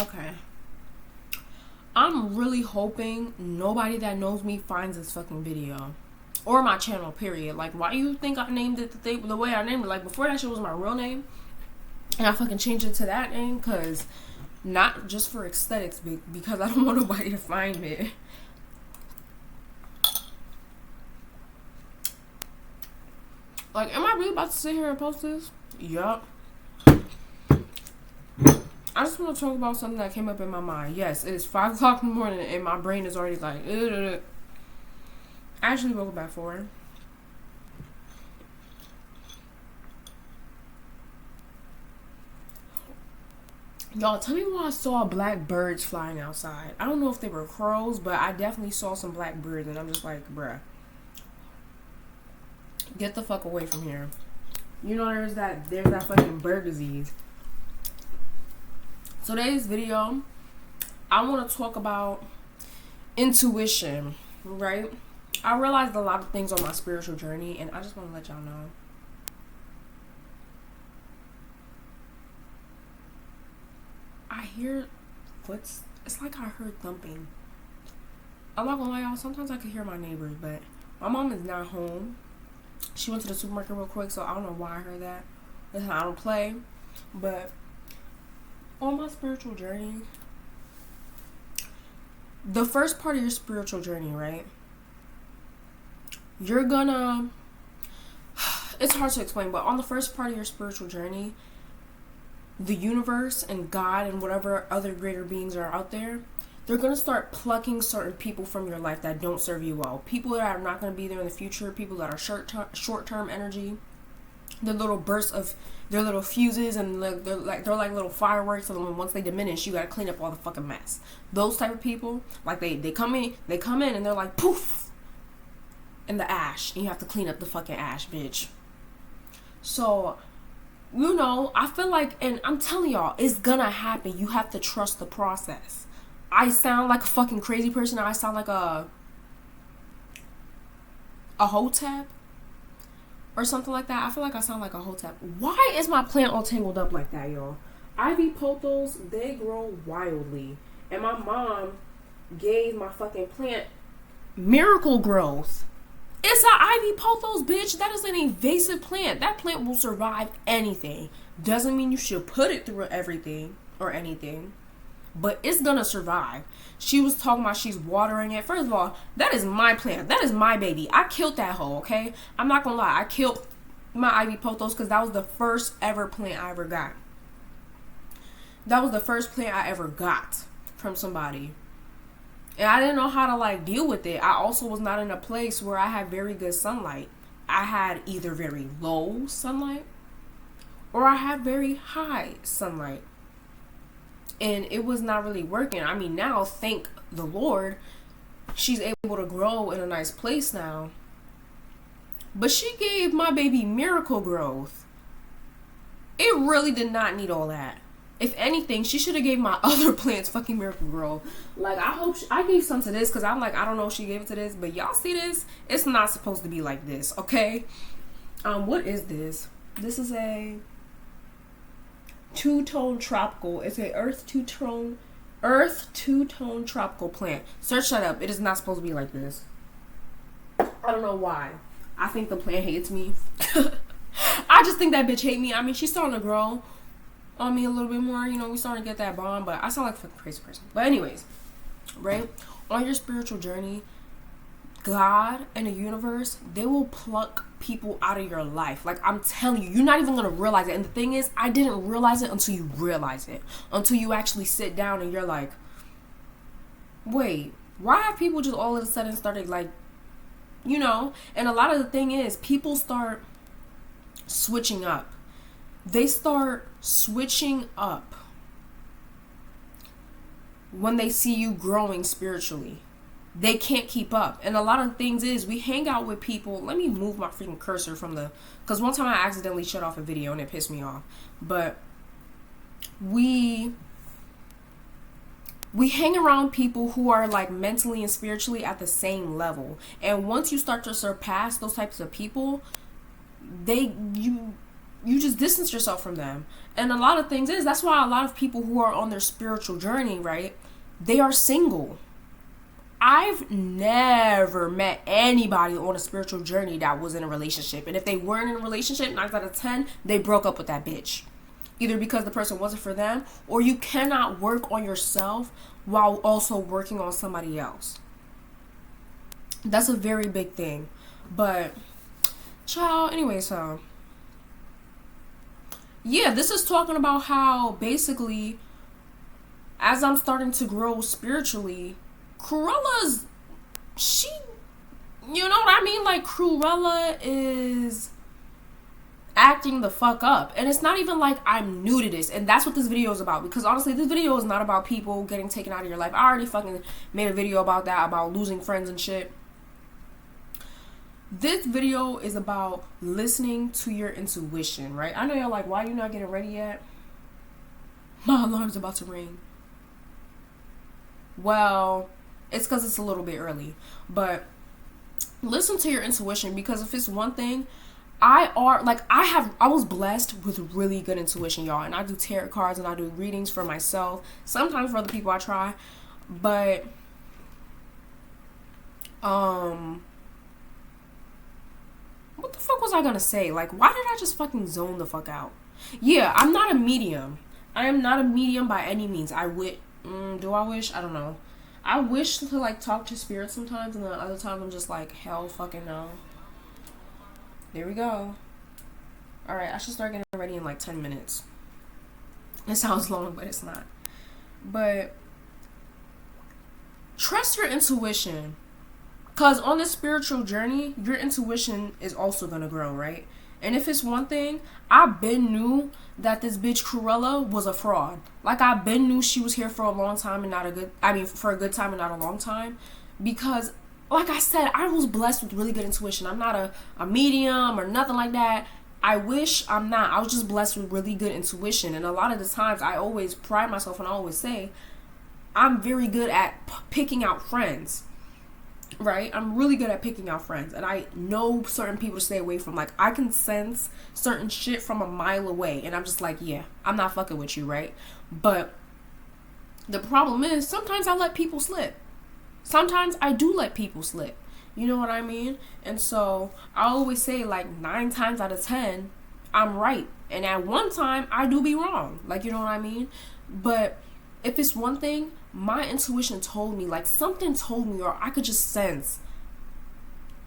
Okay. I'm really hoping nobody that knows me finds this fucking video. Or my channel, period. Like, why you think I named it the way I named it? Like, before that shit was my real name. And I fucking changed it to that name because... Not just for aesthetics, because I don't want nobody to find it. Like, am I really about to sit here and post this? Yup. I just want to talk about something that came up in my mind. Yes, it is 5 o'clock in the morning and my brain is already like, ugh. I actually woke up at 4. Y'all, tell me why I saw black birds flying outside. I don't know if they were crows, but I definitely saw some black birds and I'm just like, bruh. Get the fuck away from here. You know, there's that fucking bird disease. So today's video, I want to talk about intuition, right? I realized a lot of things on my spiritual journey, and I just want to let y'all know. I hear it's like I heard thumping. I'm not gonna lie, y'all, sometimes I can hear my neighbors, but my mom is not home. She went to the supermarket real quick, so I don't know why I heard that. Listen, I don't play, but on my spiritual journey, the first part of your spiritual journey, right? You're gonna... It's hard to explain, but on the first part of your spiritual journey, the universe and God and whatever other greater beings are out there, they're going to start plucking certain people from your life that don't serve you well. People that are not going to be there in the future, people that are short-term energy, the little bursts of their little fuses, and they're like little fireworks, and once they diminish, you got to clean up all the fucking mess. Those type of people, like they come in and they're like poof in the ash, and you have to clean up the fucking ash, bitch. So, you know, I feel like, and I'm telling y'all, it's gonna happen. You have to trust the process. I sound like a fucking crazy person. I sound like a hotep or something like that. I feel like I sound like a hotep. Why is my plant all tangled up like that, y'all? Ivy pothos, they grow wildly. And my mom gave my fucking plant miracle growth. It's an ivy pothos, bitch. That is an invasive plant. That plant will survive anything. Doesn't mean you should put it through everything or anything, but it's gonna survive. She was talking about she's watering it. First of all, that is my plant. That is my baby. I killed that hoe, okay? I'm not gonna lie. I killed my ivy pothos because that was the first ever plant I ever got. That was the first plant I ever got from somebody. And I didn't know how to like deal with it. I also was not in a place where I had very good sunlight. I had either very low sunlight or I had very high sunlight. And it was not really working. I mean, now, thank the Lord, she's able to grow in a nice place now. But she gave my baby miracle growth. It really did not need all that. If anything, she should have gave my other plants fucking miracle growth. Like, I hope I gave some to this because I'm like, I don't know if she gave it to this, but y'all see this? It's not supposed to be like this, okay? What is this? This is a two-tone tropical. It's a earth two-tone tropical plant. Search that up. It is not supposed to be like this. I don't know why. I think the plant hates me. I just think that bitch hate me. I mean, she's starting to grow on me a little bit more. You know, we starting to get that bond, but I sound like a fucking crazy person. But anyways, right? On your spiritual journey, God and the universe, they will pluck people out of your life. Like, I'm telling you, you're not even gonna realize it. And the thing is, I didn't realize it until you realize it. Until you actually sit down and you're like, wait, why have people just all of a sudden started like, you know? And a lot of the thing is, people start switching up. They start switching up when they see you growing spiritually. They can't keep up. And a lot of things is, we hang out with people. Let me move my freaking cursor from the... Because one time I accidentally shut off a video and it pissed me off. But we hang around people who are like mentally and spiritually at the same level. And once you start to surpass those types of people, you just distance yourself from them. And a lot of things is, that's why a lot of people who are on their spiritual journey, right, they are single. I've never met anybody on a spiritual journey that was in a relationship. And if they weren't in a relationship, 9 out of 10, they broke up with that bitch. Either because the person wasn't for them, or you cannot work on yourself while also working on somebody else. That's a very big thing. But, child, anyway, so yeah, this is talking about how basically, as I'm starting to grow spiritually, Cruella's, she, you know what I mean? Like, Cruella is acting the fuck up. And it's not even like I'm new to this. And that's what this video is about. Because honestly, this video is not about people getting taken out of your life. I already fucking made a video about that, about losing friends and shit. This video is about listening to your intuition, right? I know y'all like, why are you not getting ready yet? My alarm's about to ring. Well, it's because it's a little bit early. But listen to your intuition, because if it's one thing, I was blessed with really good intuition, y'all. And I do tarot cards and I do readings for myself. Sometimes for other people I try. But what the fuck was I gonna say? Like, why did I just fucking zone the fuck out? Yeah, I'm not a medium. I am not a medium by any means. Do I wish? I don't know. I wish to, like, talk to spirits sometimes, and then other times I'm just like, hell fucking no. There we go. Alright, I should start getting ready in like 10 minutes. It sounds long, but it's not. But trust your intuition. Because on this spiritual journey, your intuition is also going to grow, right? And if it's one thing, I been knew that this bitch Cruella was a fraud. Like, I been knew she was here for a long time and for a good time and not a long time. Because, like I said, I was blessed with really good intuition. I'm not a medium or nothing like that. I wish I'm not. I was just blessed with really good intuition. And a lot of the times, I always pride myself and I always say, I'm very good at picking out friends. Right? I'm really good at picking out friends. And I know certain people to stay away from. Like, I can sense certain shit from a mile away. And I'm just like, yeah, I'm not fucking with you, right? But the problem is, sometimes I let people slip. Sometimes I do let people slip. You know what I mean? And so, I always say, like, 9 times out of 10, I'm right. And at one time, I do be wrong. Like, you know what I mean? But if it's one thing, my intuition told me, like, something told me, or I could just sense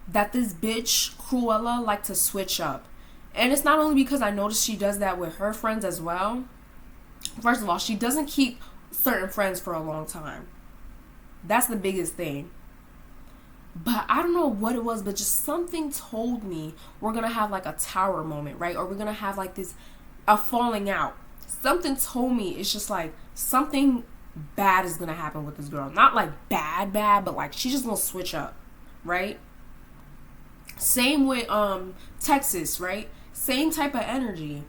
that this bitch Cruella like to switch up. And it's not only because I noticed she does that with her friends as well. First of all, she doesn't keep certain friends for a long time. That's the biggest thing. But I don't know what it was, but just something told me we're gonna have like a tower moment, right? Or we're gonna have like a falling out. Something told me it's just like something bad is gonna happen with this girl. Not like bad, but like she's just gonna switch up, right? Same with Texas, right? Same type of energy.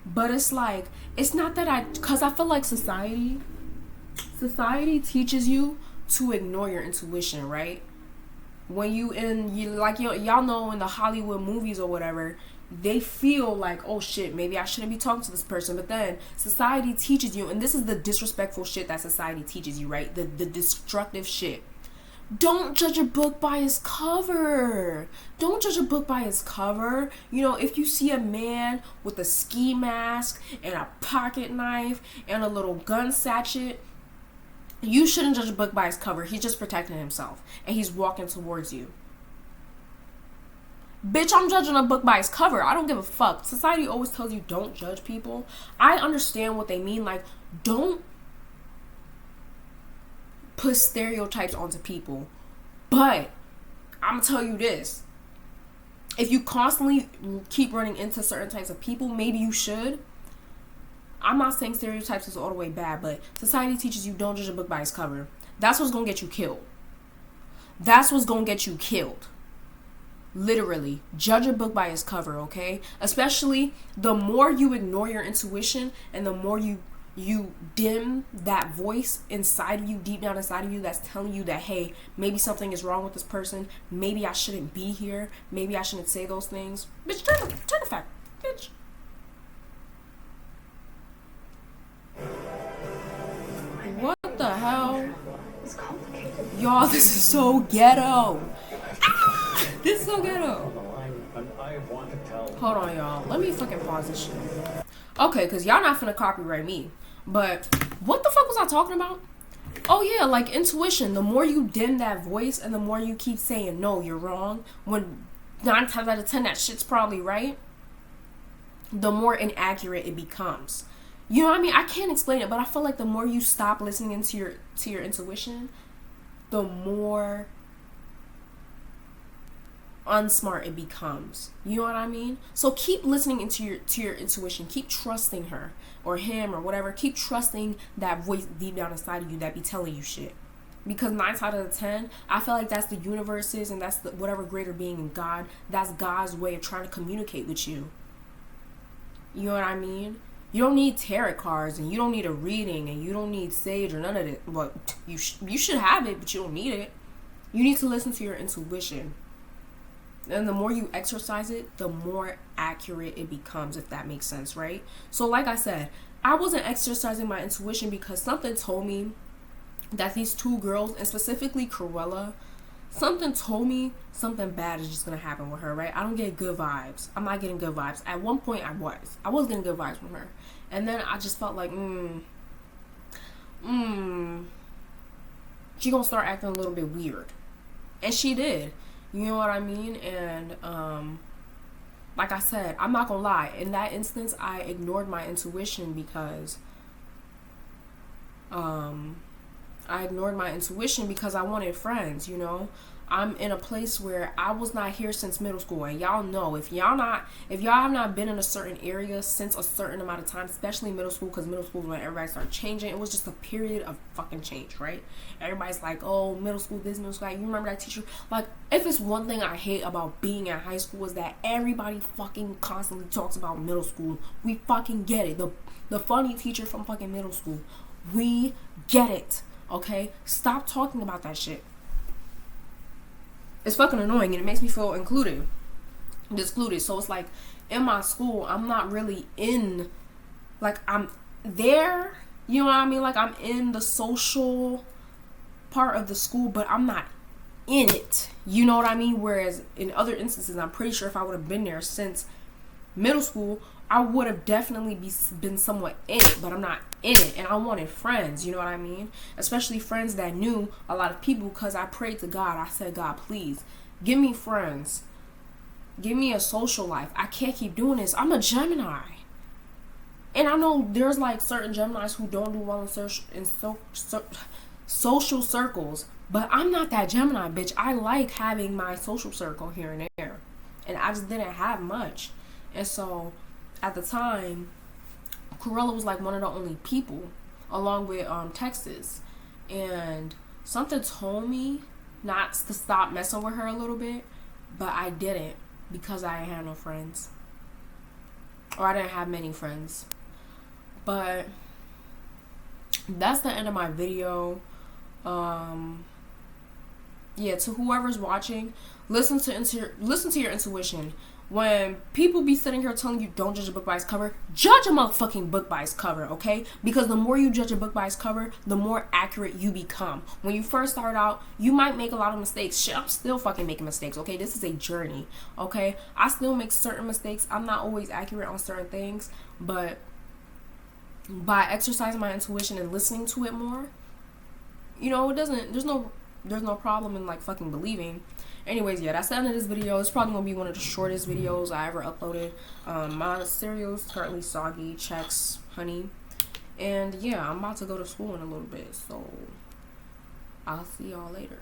But it's like, it's not that because I feel like society teaches you to ignore your intuition, right? When y'all know in the Hollywood movies or whatever, they feel like, oh shit, maybe I shouldn't be talking to this person. But then society teaches you, and this is the disrespectful shit that society teaches you, right? The destructive shit. Don't judge a book by its cover. Don't judge a book by its cover. You know, if you see a man with a ski mask and a pocket knife and a little gun sachet, you shouldn't judge a book by its cover. He's just protecting himself and he's walking towards you. Bitch, I'm judging a book by its cover. I don't give a fuck. Society always tells you don't judge people. I understand what they mean. Like, don't put stereotypes onto people. But I'm gonna tell you this. If you constantly keep running into certain types of people, maybe you should. I'm not saying stereotypes is all the way bad, but society teaches you don't judge a book by its cover. That's what's gonna get you killed. That's what's gonna get you killed. Literally, judge a book by its cover, okay? Especially the more you ignore your intuition and the more you dim that voice inside of you, deep down inside of you, that's telling you that, hey, maybe something is wrong with this person. Maybe I shouldn't be here. Maybe I shouldn't say those things. Bitch, turn the fact. Bitch. What the hell? Y'all, this is so ghetto. This is so ghetto. Hold on, y'all. Let me fucking pause this shit. Okay, because y'all not finna copyright me. But what the fuck was I talking about? Oh yeah, like intuition. The more you dim that voice and the more you keep saying, no, you're wrong, when 9 times out of 10 that shit's probably right, the more inaccurate it becomes. You know what I mean? I can't explain it, but I feel like the more you stop listening into your intuition, the more unsmart it becomes. You know what I mean? So keep listening into your intuition. Keep trusting her or him or whatever. Keep trusting that voice deep down inside of you that be telling you shit. Because 9 out of 10, I feel like that's the universe's and that's the whatever greater being in God. That's God's way of trying to communicate with you. You know what I mean? You don't need tarot cards and you don't need a reading and you don't need sage or none of it. Well, you should have it, but you don't need it. You need to listen to your intuition. And the more you exercise it, the more accurate it becomes, if that makes sense, right? So like I said, I wasn't exercising my intuition because something told me that these 2 girls, and specifically Cruella, something told me something bad is just going to happen with her, right? I don't get good vibes. I'm not getting good vibes. At one point, I was getting good vibes from her. And then I just felt like, she going to start acting a little bit weird. And she did. You know what I mean? And, like I said, I'm not going to lie. In that instance, I ignored my intuition because, I wanted friends, you know. I'm in a place where I was not here since middle school, and y'all know if y'all have not been in a certain area since a certain amount of time, especially middle school, because middle school is when everybody started changing. It was just a period of fucking change, right? Everybody's like, oh, middle school this, middle school that. You remember that teacher? Like, if it's one thing I hate about being in high school is that everybody fucking constantly talks about middle school. We fucking get it. The funny teacher from fucking middle school. We get it. Okay? Stop talking about that shit. It's fucking annoying and it makes me feel excluded. So it's like in my school, I'm not really in, like I'm there, you know what I mean? Like I'm in the social part of the school, but I'm not in it. You know what I mean? Whereas in other instances, I'm pretty sure if I would have been there since middle school, I would have definitely been somewhat in it, but I'm not in it. And I wanted friends, you know what I mean? Especially friends that knew a lot of people, because I prayed to God. I said, God, please, give me friends. Give me a social life. I can't keep doing this. I'm a Gemini. And I know there's like certain Geminis who don't do well in social circles, but I'm not that Gemini, bitch. I like having my social circle here and there. And I just didn't have much. And so at the time, Cruella was like one of the only people, along with Texas. And something told me not to stop messing with her a little bit, but I didn't because I didn't have no friends. Or I didn't have many friends. But that's the end of my video. Yeah, to whoever's watching, listen to your intuition. When people be sitting here telling you don't judge a book by its cover, judge a motherfucking book by its cover, okay? Because the more you judge a book by its cover, the more accurate you become. When you first start out, you might make a lot of mistakes. Shit, I'm still fucking making mistakes, okay? This is a journey, okay? I still make certain mistakes. I'm not always accurate on certain things, but by exercising my intuition and listening to it more, you know, there's no problem in like fucking believing. Anyways, yeah, that's the end of this video. It's probably gonna be one of the shortest videos I ever uploaded. My cereal is currently soggy, Chex, honey, and yeah, I'm about to go to school in a little bit, so I'll see y'all later.